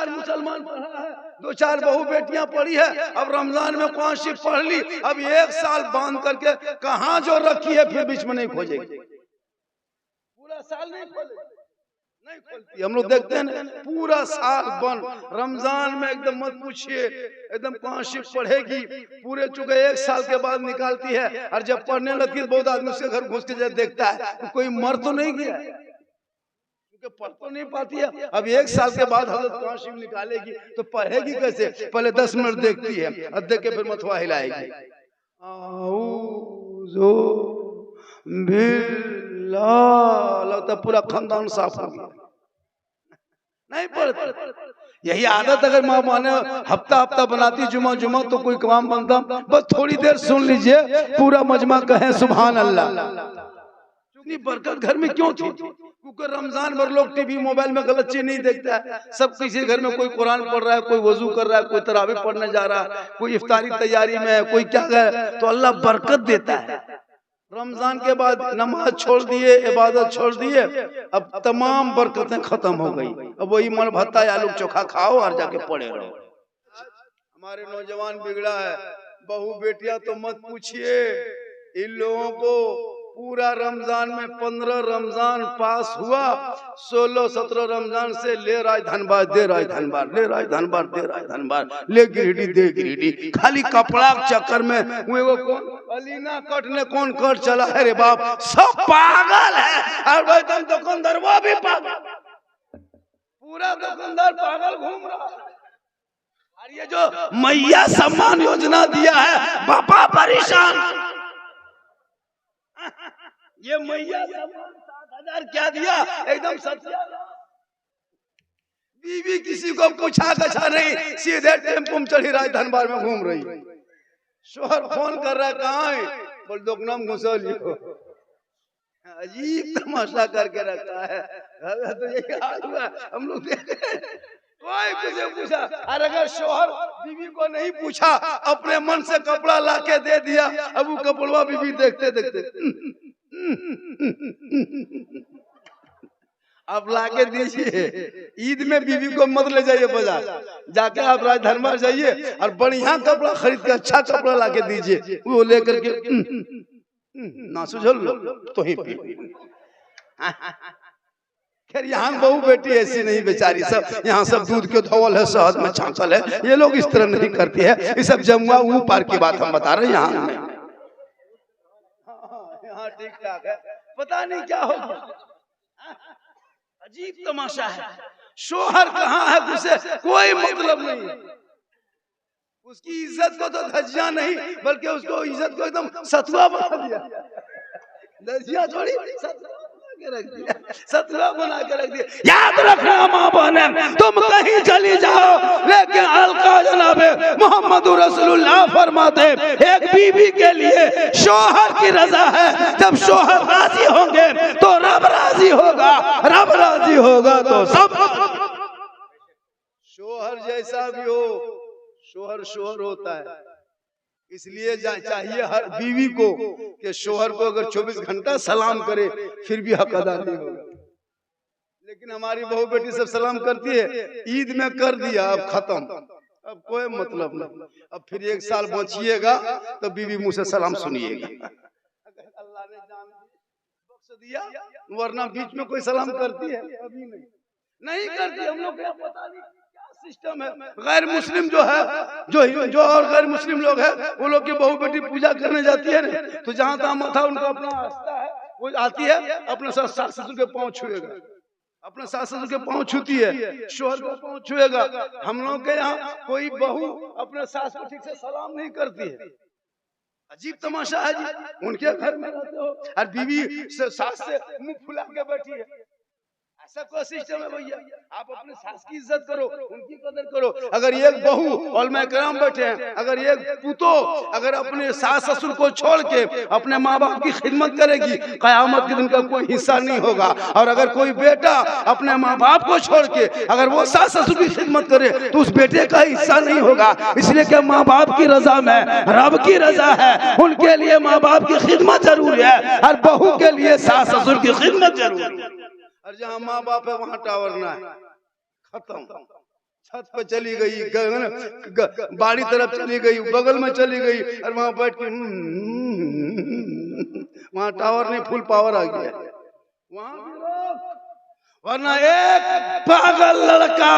4 मुसलमान पढ़ा है, 2-4 बहू बेटियां पढ़ी है, अब रमजान में कुरान शरीफ पढ़ ली, अब 1 साल बांध करके कहां जो रखी है फिर बीच में नहीं खोजेगी, पूरा साल नहीं खोलेगी, नहीं खोलती। हम लोग देखते हैं ना पूरा साल बंद, रमजान में एकदम मत पूछिए, एकदम कुरान शरीफ पढ़ेगी, पूरे चुके 1 साल के बाद निकालती है, और जब पढ़ने लगती है बहुत आदमी उसके घर घुस के देखता है कोई मर तो नहीं गया, क्योंकि पढ़ तो नहीं पाती है। अब 1 साल के बाद हजरत कुरान शरीफ निकालेगी तो पढ़ेगी कैसे, पहले 10 मिनट देखती है, अब देख के फिर मथुआ हिलाएगी, आऊज़ु बिल्लाह, लगता पूरा खानदान साफ हो गया, नहीं पढ़ते। यही आदत अगर माँ माने हफ्ता बनाती, जुमा जुमा तो कोई काम बनता, बस थोड़ी देर सुन लीजिए पूरा मजमा कहे सुभान अल्लाह। इतनी बरकत घर में क्यों थी, क्योंकि रमजान भर लोग टीवी मोबाइल में गलत चीज नहीं देखता है, सब किसी घर में कोई कुरान पढ़ रहा है, कोई वजू कर रहा है, कोई तरावी पढ़ने जा रहा है, कोई इफ्तारी तैयारी में है, कोई क्या है, तो अल्लाह बरकत देता है। रमजान के बाद नमाज छोड़ दिए, इबादत छोड़ दिए, अब तमाम बरकतें खत्म हो गई, अब वही मन भत्ता आलू चोखा खाओ और जाके पड़े रहो। हमारे नौजवान बिगड़ा है, बहू बेटियां तो मत पूछिए, इन लोगों को पूरा रमजान में 15 रमजान पास हुआ, 16-17 रमजान से ले रहा है धनबाद, दे रहा है धनबाद, ले रहा है धनबाद, दे रहा है धनबाद, ले गिरिडीह दे गिरिडीह, खाली कपड़ा चक्कर में वो कौन अलीना कट ने कौन कट चला है रे बाप, सब पागल है, और भाई तुम दुकानदार वो भी पागल, पूरा दुकानदार पागल घूम रहा है। और ये जो मैया सम्मान योजना दिया है, बापा परेशान, ये मैया 7,000 क्या दिया, एकदम सत्या। बीवी किसी को पूछा कछा नहीं, सीधे टेम्पो में चढ़ी रही, धनबाद में घूम रही, शोहर फोन कर रहा कहाँ है, बोल दोकनाम घुसौली हो, अजीब तमाशा करके रखा है। तो यही हाल हुआ हम लोग देख रहे, कोई किसी पूछा, और अगर शोहर बीवी को नहीं पूछा, अपने मन से कपड़ा लाके दे दिया, अब वो कपड़वा बीवी देखते देखते आप लाके दीजिए। ईद में बीवी को मत ले जाइए बाजार, जाके आप धनबाद जाइए और बढ़िया कपड़ा खरीद के अच्छा कपड़ा लाके दीजिए, वो लेकर के ना सुझल तो ही पी। खैर यहाँ बहू बेटी ऐसी नहीं बेचारी, सब यहाँ सब दूध के धोवल है, शहद में छांकल है, ये लोग इस तरह नहीं करती है, ये सब जमुआ वो पार की बात हम बता रहे हैं। यहाँ ठीक ठाक है, पता नहीं क्या हो गया, अजीब तमाशा है। शोहर कहाँ है उसे कोई मतलब नहीं, उसकी इज्जत को तो धज्जियां नहीं बल्कि उसको इज्जत को एकदम सतुआ बना दिया, धज्जियां थोड़ी सतुआ बना के रख दिया। याद रखना माँ बहने, तुम कहीं चली जाओ लेकिन अलका जनाबे मोहम्मद रसूलुल्लाह फरमाते, एक बीवी के लिए शोहर की रजा है, जब शोहर राजी होंगे तो रब राजी होगा, रब राजी होगा तो सब। शोहर जैसा भी हो, शोहर शोहर होता है, इसलिए चाहिए हर बीवी को कि शोहर को अगर 24 घंटा सलाम करे फिर भी हक अदा नहीं होगा। लेकिन हमारी बहू बेटी सब सलाम करती है, ईद में कर दिया अब खत्म, अब कोई मतलब नहीं, अब फिर 1 साल बचिएगा तो बीवी मुंह से सलाम सुनिएगा। अगर अल्लाह ने जान बख्श दिया, वरना बीच में कोई सलाम करती है, अभी नहीं करती। हम लोग क्या पता नहीं सिस्टम है। गैर मुस्लिम जो है, जो और गैर मुस्लिम लोग हैं, वो लोग की बहू बेटी पूजा करने जाती है ना, तो जहाँ तहाँ माथा उनका अपना रास्ता है, वो आती है अपने सास ससुर के पाँव छुएगा, अपने सास ससुर के पाँव छूती है, शोहर को पाँव छुएगा। हम लोग के यहाँ कोई बहू अपने सास को ठीक से सलाम नहीं करती है, अजीब तमाशा है जी। उनके घर में रहते हो और बीवी से सास से मुंह फुला के बैठी है, ऐसा कोई सिस्टम है भैया? आप अपने सास की इज्जत करो, उनकी कदर करो। अगर एक बहू उलमा कराम बैठे हैं, अगर एक पुतो अगर अपने सास ससुर को छोड़ के अपने माँ बाप की खिदमत करेगी, कयामत के दिन का कोई हिस्सा नहीं होगा। और अगर कोई बेटा अपने माँ बाप को छोड़ के अगर वो सास ससुर की खिदमत करे तो उस बेटे का हिस्सा नहीं होगा। इसलिए कि माँ बाप की रजा में रब की रजा है, उनके लिए माँ बाप की खिदमत जरूरी है और बहू के लिए सास ससुर की खिदमत जरूरी है। और जहाँ माँ बाप है वहाँ टावर ना है, खत्म। छत पे चली गई, बाड़ी तरफ चली गई, बगल में चली गई, और वहां बैठ के वहां टावर नहीं, फुल पावर आ गया वहां। वरना एक पागल लड़का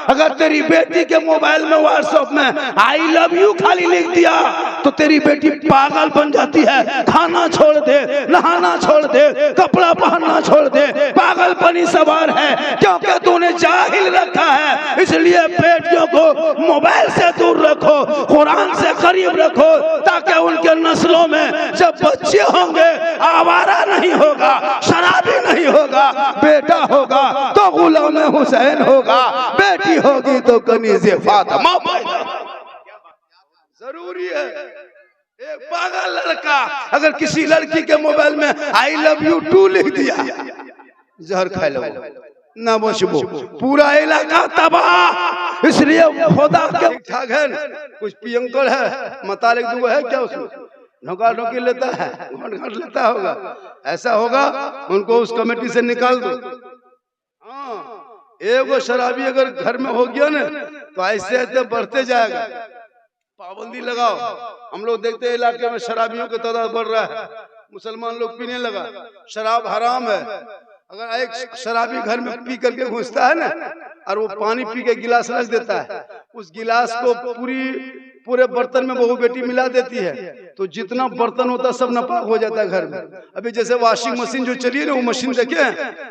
अगर तेरी बेटी के मोबाइल में व्हाट्सएप में आई लव यू खाली लिख दिया तो तेरी बेटी पागल बन जाती है, खाना छोड़ दे, नहाना छोड़ दे, कपड़ा पहनना छोड़ दे, पागलपनी सवार है, क्योंकि तूने जाहिल रखा है। इसलिए बेटियों को मोबाइल से दूर रखो, कुरान से करीब रखो, ताकि उनके नस्लों में जब बच्चे होंगे आवारा नहीं होगा, शराबी नहीं होगा, बेटा होगा तो गुलाम हुसैन होगा, बेटी होगी तो कनीज़े फातिमा। जरूरी है। एक पागल लड़का अगर किसी लड़की के मोबाइल में आई लव यू टू लिख दिया, जहर खा लो ना बचबो, पूरा इलाका तबाह। इसलिए खुदा के ठीक ठाक है, कुछ पियंकड़ है, मतालिक दुआ है क्या उसमें, नौका नौकी लेता है, घंट लेता होगा, ऐसा होगा उनको उस कमेटी से निकाल दो। हाँ, एक शराबी अगर घर में हो गया ना तो ऐसे ऐसे बढ़ते जाएगा। पाबंदी लगाओ। हम लोग देखते हैं इलाके में शराबियों की तादाद बढ़ रहा है, मुसलमान लोग पीने लगा, शराब हराम है। अगर एक शराबी घर में पी करके घुसता है ना और वो पानी पी के गिलास रख देता है, उस गिलास को पूरे बर्तन में बहू बेटी मिला देती है, तो जितना बर्तन होता है सब नापाक हो जाता है घर में। अभी जैसे वॉशिंग मशीन जो चली है ना, वो मशीन देखे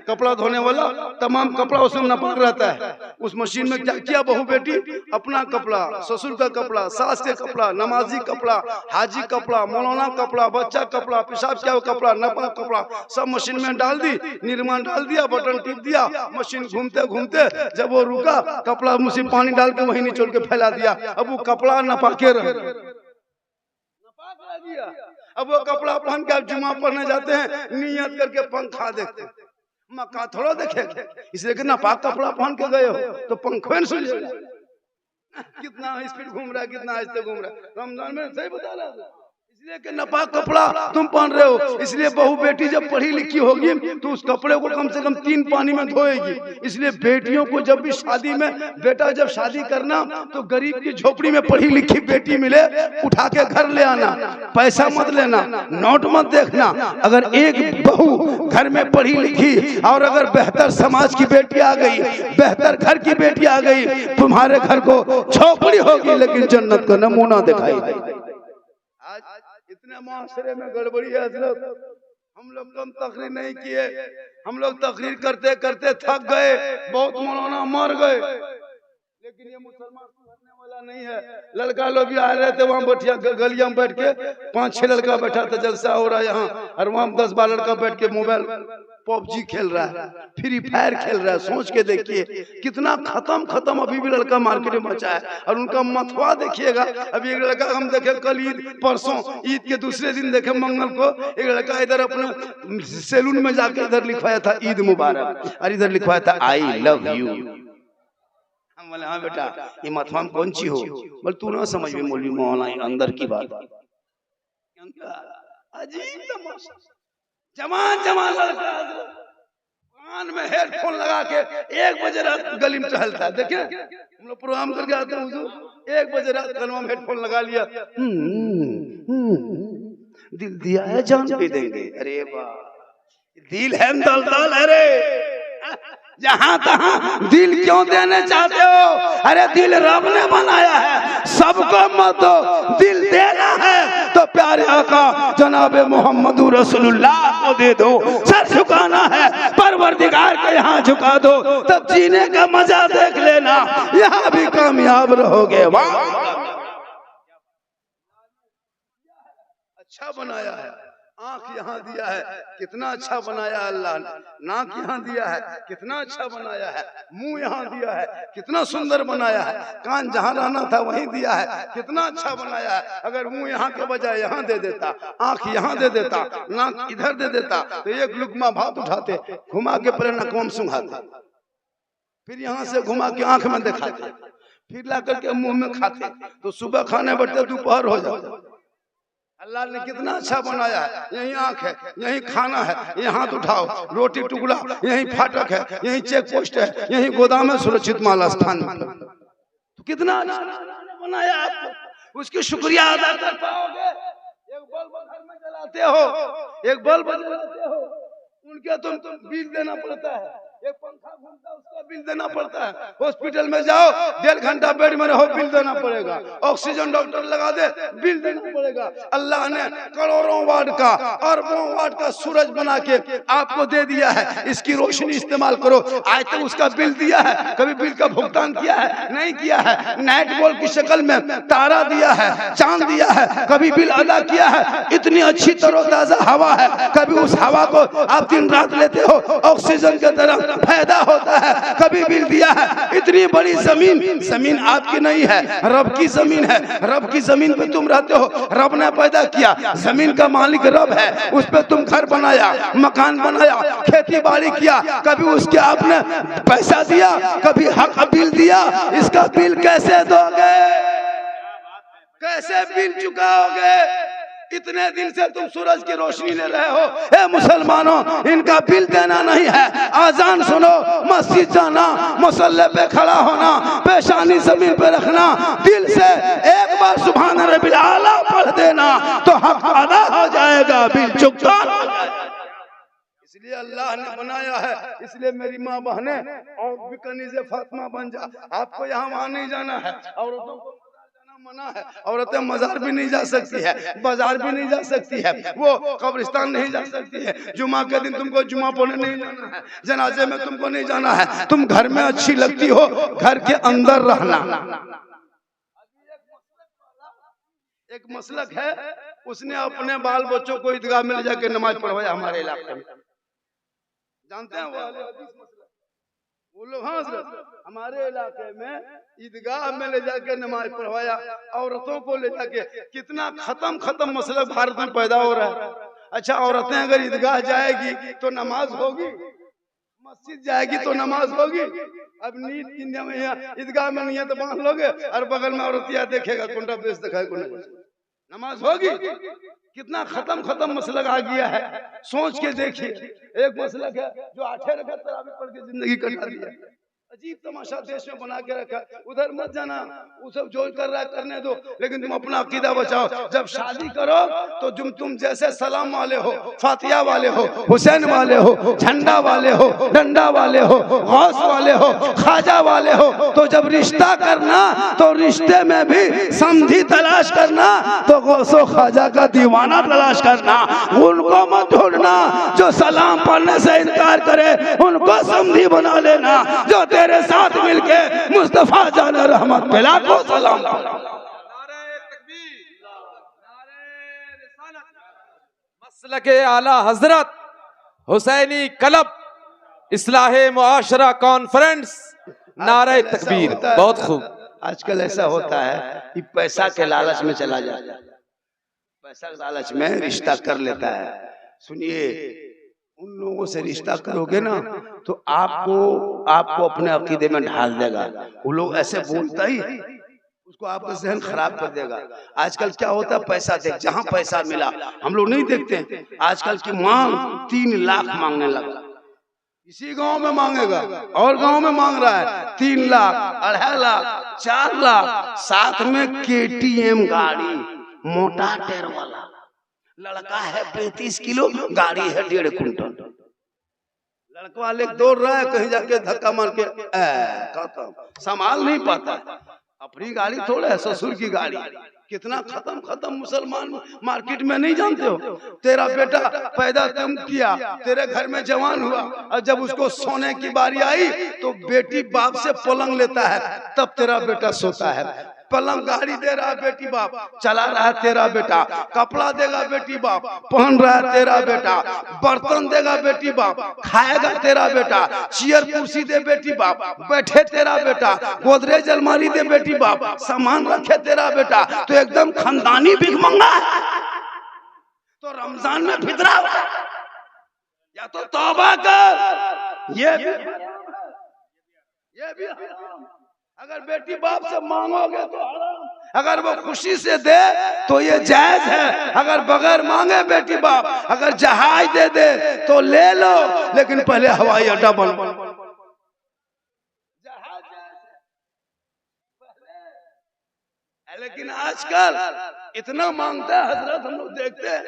कपड़ा धोने वाला, तमाम कपड़ा उसमें नापाक रहता है। उस मशीन में क्या किया, बहू बेटी अपना कपड़ा, ससुर का कपड़ा, सास के कपड़ा, नमाजी कपड़ा, हाजी कपड़ा, मौलाना कपड़ा, बच्चा कपड़ा, पेशाब किया कपड़ा, नापाक कपड़ा सब मशीन में डाल दी, निर्माण डाल दिया, बटन टिप दिया, मशीन घूमते घूमते जब वो रुका, कपड़ा मुझे पानी डाल के वहीं निचोड़ के फैला दिया। अब वो कपड़ा नापाके रह गया। अब वो कपड़ा पहन के आप जुमा पढ़ने जाते हैं, नियत करके पंखा देखते हैं, मक्का थोड़ा देखेंगे, इसलिए कि नापाक कपड़ा पहन के गए हो तो पंखों में सुन कितना स्पीड घूम रहा है, कितना आहिस्ते घूम रहा है। रमजान में सही बता रहा है, इसलिए कि नापाक कपड़ा तुम पहन रहे हो। इसलिए बहू बेटी जब पढ़ी लिखी होगी तो उस कपड़े को कम से कम 3 पानी में धोएगी। इसलिए बेटियों को जब भी शादी में, बेटा जब शादी करना तो गरीब की झोपड़ी में पढ़ी लिखी बेटी मिले, उठा के घर ले आना, पैसा मत लेना, नोट मत देखना। अगर एक बहू घर में पढ़ी लिखी और अगर बेहतर समाज की बेटी आ गई, बेहतर घर की बेटी आ गई, तुम्हारे घर को झोपड़ी होगी लेकिन जन्नत का नमूना दिखाई देगी। इतने माशरे में गड़बड़ी है हजरत, हम लोग कम तकरीर नहीं किए, हम लोग तकरीर करते करते थक गए, बहुत मौलाना मर गए, लेकिन ये मुसलमान सुधरने वाला नहीं है। लड़का लोग भी आ रहे थे, वहाँ बैठिया गलिया में बैठ के 5-6 लड़का बैठा था, जलसा हो रहा है यहाँ, और वहाँ 10-12 लड़का बैठ के मोबाइल पबजी खेल रहा है, फ्री फायर खेल रहा है। सोच के देखिए कितना खत्म अभी भी लड़का मार्केट में बचा है। और उनका मतवा देखिएगा, अभी एक लड़का हम देखे कल ईद, परसों ईद के दूसरे दिन देखे मंगल को, एक लड़का इधर अपने सैलून में जाके इधर लिखवाया था ईद मुबारक, और इधर लिखवाया था आई लव यू। हम बोले हाँ बेटा ये मतवा में कौन सी हो, बोले तू ना समझ में मौलवी मौलाना अंदर की बात। अजीब तमाशा, जवान लड़का कान में हेडफोन लगा के 1 बजे रात गली में टहलता है। देखे हम लोग प्रोग्राम करके आते हैं, हुजूर 1 बजे रात गलवा में हेडफोन लगा लिया, दिल दिया है जान पे देंगे। अरे वाह, दिल है दलदल, अरे जहां तहां दिल क्यों देने चाहते हो? अरे दिल रब ने बनाया है, सबको मत दो, दिल देना है तो प्यारे आका जनाबे मोहम्मद रसूलुल्लाह को दे दो। सर झुकाना है परवरदिगार के यहाँ झुका दो, तब जीने का मजा देख लेना, यहाँ भी कामयाब रहोगे। वाह, अच्छा बनाया है, आंख यहाँ दिया है, कितना अच्छा बनाया अल्लाह ने, नाक यहाँ दिया है, कितना अच्छा बनाया है, मुंह यहाँ दिया है, कितना सुंदर बनाया है, कान जहाँ रहना था वहीं दिया है, कितना अच्छा बनाया है। अगर मुंह यहाँ के बजाय यहाँ दे देता, आंख यहाँ दे देता, नाक इधर दे देता, तो एक लुकमा भात उठाते, घुमा के पहले नकवा में सुंघाते, फिर यहाँ से घुमा के आंख में दिखाते, फिर ला करके मुंह में खाते, तो सुबह खाने बैठते दोपहर हो जाता। अल्लाह ने कितना अच्छा बनाया है, यही आंख है, यही खाना है, यही हाथ उठाओ, रोटी टुकड़ा, यही फाटक है, यही चेक पोस्ट है, यही गोदाम है, सुरक्षित माल स्थान। कितना बनाया आपको, उसकी शुक्रिया अदा कर पाओगे? एक बल्ब घर में जलाते हो, एक बल्ब जलाते हो, उनके तुम बिल देना पड़ता है। एक पंखा घूमता है उसका बिल देना पड़ता है। हॉस्पिटल में जाओ 1.5 घंटा बेड में रहो, बिल देना पड़ेगा। ऑक्सीजन डॉक्टर लगा दे, बिल देना पड़ेगा। अल्लाह ने करोड़ों वाट का, अरबों वाट का सूरज बना के आपको दे दिया है, इसकी रोशनी इस्तेमाल करो। आज तक उसका बिल दिया है? कभी बिल का भुगतान किया है? नहीं किया है। नाइट बॉल की शक्ल में तारा दिया है, चांद दिया है, कभी बिल अदा किया है? इतनी अच्छी तरोताजा हवा है, कभी उस हवा को आप दिन रात लेते हो, ऑक्सीजन की तरह फायदा होता है, कभी बिल दिया है? इतनी बड़ी जमीन, जमीन आपकी नहीं है, रब की जमीन है। रब की जमीन पे तुम रहते हो, रब ने पैदा किया, जमीन का मालिक रब है। उस पे तुम घर बनाया, मकान बनाया, खेती बाड़ी किया, कभी उसके आपने पैसा दिया, कभी हक बिल दिया? इसका बिल कैसे दोगे? कैसे बिल चुकाओगे? इतने दिन से तुम सूरज की रोशनी ले रहे हो। ए मुसलमानों, इनका बिल देना नहीं है। आजान सुनो, मस्जिद जाना, मुसल्ले पे खड़ा होना, पेशानी जमीन पे रखना, दिल से एक बार सुभान रब्बिल आला पढ़ देना तो हक अदा हो जाएगा, बिल चुकता। इसलिए अल्लाह ने बनाया है। इसलिए मेरी माँ बहने, और भी कनीज़े फातिमा बन जा। आपको यहाँ वहाँ नहीं जाना है, औरतों को मना है। औरतें मजार भी नहीं जा सकती है, बाजार भी नहीं जा सकती है, वो कब्रिस्तान नहीं जा सकती है। जुमा के दिन तुमको जुमा पढ़ने नहीं जाना है, जनाजे में तुमको नहीं जाना है। तुम घर में अच्छी लगती हो, घर के अंदर रहना। एक मसलक है, उसने अपने बाल बच्चों को ईदगाह में ले जाके नमाज पढ़वाया हमारे इलाके में। जानते हैं वो लोग? हाँ, हमारे इलाके में ईदगाह में ले जाके नमाज पढ़वाया, औरतों को ले जाके। कितना खत्म मसला भारत में पैदा हो रहा है। अच्छा, औरतें अगर ईदगाह जाएगी तो नमाज होगी, मस्जिद जाएगी तो नमाज होगी। अब नींद में ईदगाह में नहीं है तो बांध लोगे, और बगल में औरतिया देखेगा, कुंडा बेच दिखाए, नमाज होगी? कितना खत्म मसलक आ गया है। सोच के देखिए, एक मसलक है जो 8 रकात तरावी पढ़ के जिंदगी कटा दिया। अजीब तमाशा देश में बना के रखा। उधर मत जाना, वो सब जो कर रहा है करने दो, लेकिन तुम अपना अकीदा बचाओ। जब शादी करो तो तुम जैसे सलाम वाले हो, फातिहा वाले हो, हुसैन वाले हो, झंडा वाले हो, डंडा वाले हो, गौस वाले हो, ख्वाजा वाले हो, तो जब रिश्ता करना तो रिश्ते में भी समधी तलाश करना, तो गौसो ख्वाजा का दीवाना तलाश करना। उनको मत ढूंढना जो सलाम पढ़ने से इनकार करे, उनको समधी बना लेना जो तेरे साथ मिलके मुस्तफा जान रहमत मिला को सलाम। मसलके आला हजरत हुसैनी क्लब इस्लाहे मुआशरा कॉन्फ्रेंस, नारे तकबीर। बहुत खूब। आजकल ऐसा होता है कि पैसा के लालच में चला जाता है, पैसा के लालच में रिश्ता कर लेता है। सुनिए, उन लोगों से रिश्ता करोगे ना तो आपको अपने अकीदे में ढाल देगा। वो लोग ऐसे बोलता ही उसको आपका जहन खराब कर देगा। आजकल क्या होता है, पैसा देख, जहां पैसा मिला। हम लोग नहीं देखते हैं आजकल की मांग 3 लाख मांगने लगा। इसी गांव में मांगेगा और गांव में मांग रहा है 3 लाख, 2.5 लाख, 4 लाख, साथ में KTM गाड़ी, मोटा टायर वाला। लड़का है 35 किलो, गाड़ी है 1.5 क्विंटल। लड़का वाले दौड़ रहा है, कहीं जाके धक्का मार के खत्म, संभाल नहीं पाता। अपनी गाड़ी थोड़ा है, ससुर की गाड़ी। कितना खत्म मुसलमान मार्केट में नहीं जानते हो। तेरा बेटा पैदा तुम किया, तेरे घर में जवान हुआ, और जब उसको सोने की बारी आई तो बेटी बाप से पलंग लेता है, तब तेरा बेटा सोता है। पलंग गाड़ी दे रहा बेटी बाप, चला रहा है तेरा बेटा। कपड़ा देगा बेटी बाप, पहन रहा है तेरा बेटा। बर्तन देगा बेटी बाप, खाएगा तेरा बेटा। चेयर कुर्सी दे बेटी बाप, बैठे तेरा बेटा। गोदरेज अलमारी दे बेटी बाप, सामान रखे तेरा बेटा। तो एकदम खानदानी भिखमंगा है। तो रमजान में फितरा या तो तौबा कर। ये भी अगर बेटी बाप से मांगोगे तो हराम, अगर वो खुशी से दे तो ये जायज है। अगर बगैर मांगे बेटी बाप अगर जहाज दे दे तो ले लो, लेकिन पहले हवाई अड्डा बन। लेकिन आजकल इतना मांगता है हजरत, हम लोग देखते हैं,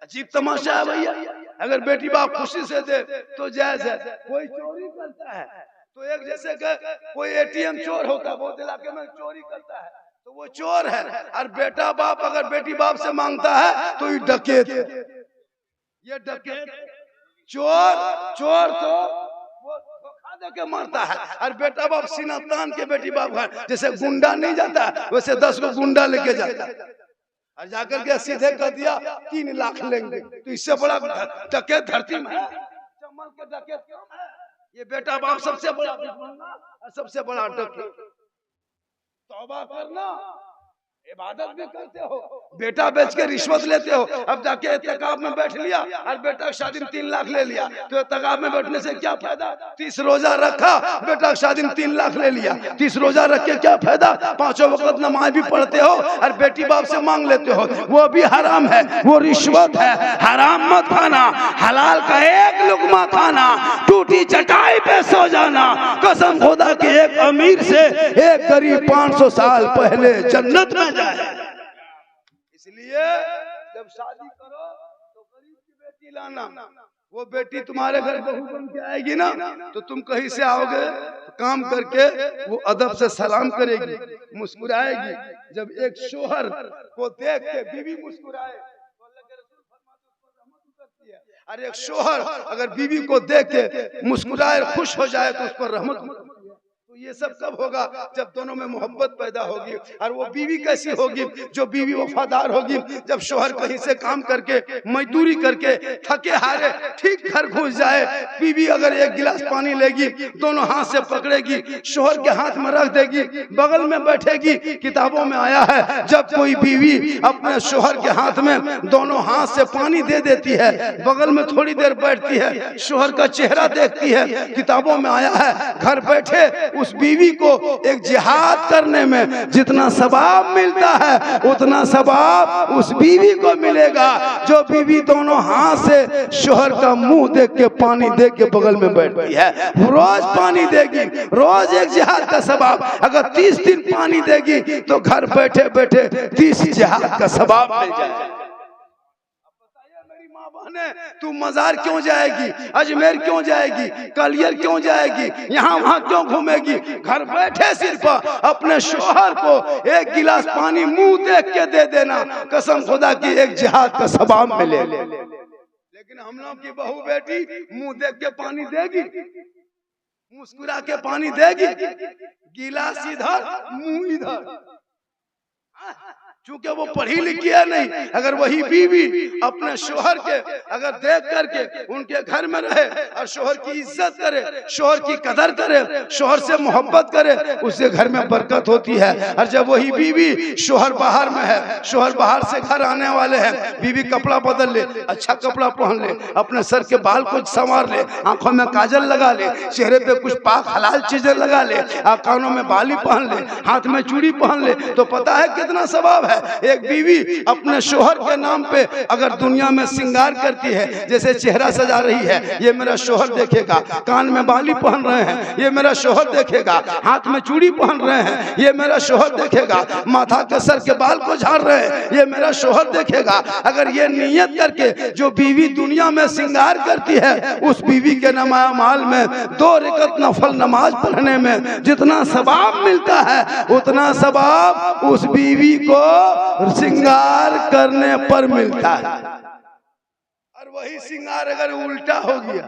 अजीब तमाशा है भैया। अगर बेटी बाप खुशी से दे तो जायज है। कोई चोरी करता है तो एक जैसे कोई एटीएम चोर होता है, बहुत इलाके में चोरी करता है तो वो चोर है, और बेटा बाप अगर बेटी बाप से मांगता है तो ये डकैत है। ये डकैत चोर तो वो धोखा दे के मारता है, और बेटा बाप सीना तान के बेटी बाप है, जैसे गुंडा नहीं जाता वैसे 10 को गुंडा लेके जाता है, और जाकर के सीधे कर दिया 3 लाख लेंगे। तो इससे बड़ा डकैत धरती में है? जमल के डकैत कम है? ये बेटा बाप सबसे बड़ा और सबसे बड़ा डकैत। तौबा करना, इबादत भी करते हो, बेटा बेच के रिश्वत लेते हो, अब जाके एतकाब में बैठ लिया और बेटा की शादी में 3 लाख ले लिया, तो एतकाब में बैठने से क्या फायदा? 30 रोजा रखा, बेटा की शादी में 3 लाख ले लिया, 30 रोजा रख के क्या फायदा? 5 वक्त नमाज भी पढ़ते हो और बेटी बाप से मांग लेते हो, वो भी हराम है, वो रिश्वत है। हराम मत खाना, हलाल का एक लुकमा खाना, टूटी चटाई पे सो जाना। कसम खुदा के एक अमीर से एक गरीब 500 साल पहले जन्नत में जाए। इसलिए जब शादी करो तो गरीब की बेटी लाना, वो बेटी तुम्हारे घर बहू बन के आएगी ना, तो तुम कहीं से आओगे तो काम करके वो अदब से सलाम करेगी, मुस्कुराएगी। जब एक शोहर को देख के बीवी मुस्कुराए तो अल्लाह के रसूल फरमाते हैं उसको रहमत उतरती है, और एक शोहर अगर बीवी को देख के मुस्कुराए खुश हो जाए तो उस पर रहमत उतरती है। तो ये सब कब होगा? जब दोनों में मोहब्बत पैदा होगी। और वो बीवी कैसी होगी? जो बीवी वफादार होगी। जब शोहर कहीं से काम करके मजदूरी करके थके हारे ठीक घर घुस जाए, बीवी अगर 1 गिलास पानी लेगी, दोनों हाथ से पकड़ेगी, शोहर के हाथ में रख देगी, बगल में बैठेगी। किताबों में आया है जब कोई बीवी अपने शोहर के हाथ में दोनों हाथ से पानी दे देती है, बगल में थोड़ी देर बैठती है, शोहर का चेहरा देखती है, किताबों में आया है घर बैठे उस बीवी को एक जिहाद करने में जितना सवाब मिलता है उतना सवाब उस बीवी को मिलेगा जो बीवी दोनों हाथ से शोहर का मुंह देख के पानी दे के बगल में बैठती है। रोज पानी देगी, रोज एक जिहाद का सवाब। अगर 30 दिन पानी देगी तो घर बैठे बैठे 30 जिहाद का सवाब मिल जाएगा। तू मजार क्यों जाएगी, अजमेर क्यों जाएगी, कलियर क्यों जाएगी, यहाँ वहाँ क्यों घूमेगी? घर बैठे सिर्फ अपने शोहर को 1 गिलास पानी मुंह देख के दे देना, कसम खुदा की एक जिहाद का सवाब मिले। लेकिन हम लोग की बहू बेटी मुंह देख के पानी देगी, मुस्कुरा के पानी देगी, गिलास इधर मुंह इधर, क्योंकि वो पढ़ी लिखी है नहीं। अगर वही बीवी अपने शोहर के अगर देख करके उनके घर में रहे और शोहर की इज्जत करे, शोहर की कदर करे, शोहर से मोहब्बत करे, उससे घर में बरकत होती है। और जब वही बीवी शोहर बाहर में है, शोहर बाहर से घर आने वाले हैं, बीवी कपड़ा बदल ले, अच्छा कपड़ा पहन ले, अपने सर के बाल कुछ संवार ले, आंखों में काजल लगा ले, चेहरे पे कुछ पाक हलाल चीजें लगा ले, कानों में बाली पहन ले, हाथ में चूड़ी पहन ले, तो पता है कितना सवाब है। एक बीवी अपने शोहर के नाम पे अगर दुनिया में श्रृंगार करती है, जैसे चेहरा सजा रही है, ये मेरा शोहर देखेगा, कान में बाली पहन रहे हैं, ये मेरा शोहर देखेगा, हाथ में चूड़ी पहन रहे हैं, ये मेरा शोहर देखेगा, माथा के सर के बाल को झाड़ रहे हैं, ये मेरा शोहर देखेगा। अगर ये नियत करके जो बीवी दुनिया में श्रृंगार करती है, उस बीवी के नमाज में 2 रकात नफल नमाज पढ़ने में जितना सवाब मिलता है, उतना सवाब उस बीवी को श्रृंगार करने पर मिलता है। और वही श्रृंगार अगर उल्टा हो गया,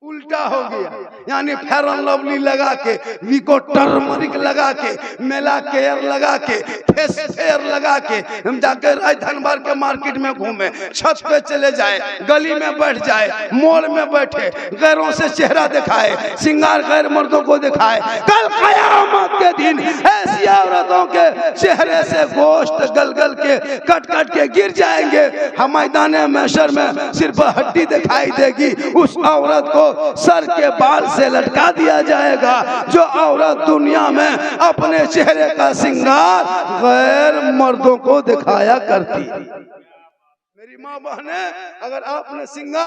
उल्टा हो गया, यानी फेयर एंड लवली लगा के, विको टर्मरिक लगा के, मेला केयर लगा के, फेस फेयर लगा के हम जाकर राजधानी के मार्केट में घूमे, छत पे चले जाए, गली में बैठ जाए, मॉल में बैठे, गैरों से चेहरा दिखाए, श्रृंगार गैर मर्दों को दिखाए, कल कयामत के दिन ऐसी औरतों के चेहरे से गोश्त गल गल के कट कट के गिर जाएंगे। हम मैदान महशर में सिर्फ हड्डी दिखाई देगी, उस औरत को सर के बाल से लटका दिया जाएगा जो औरत दुनिया में अपने चेहरे का श्रृंगार गैर मर्दों को दिखाया करती। मेरी माँ बहने, अगर आपने श्रृंगार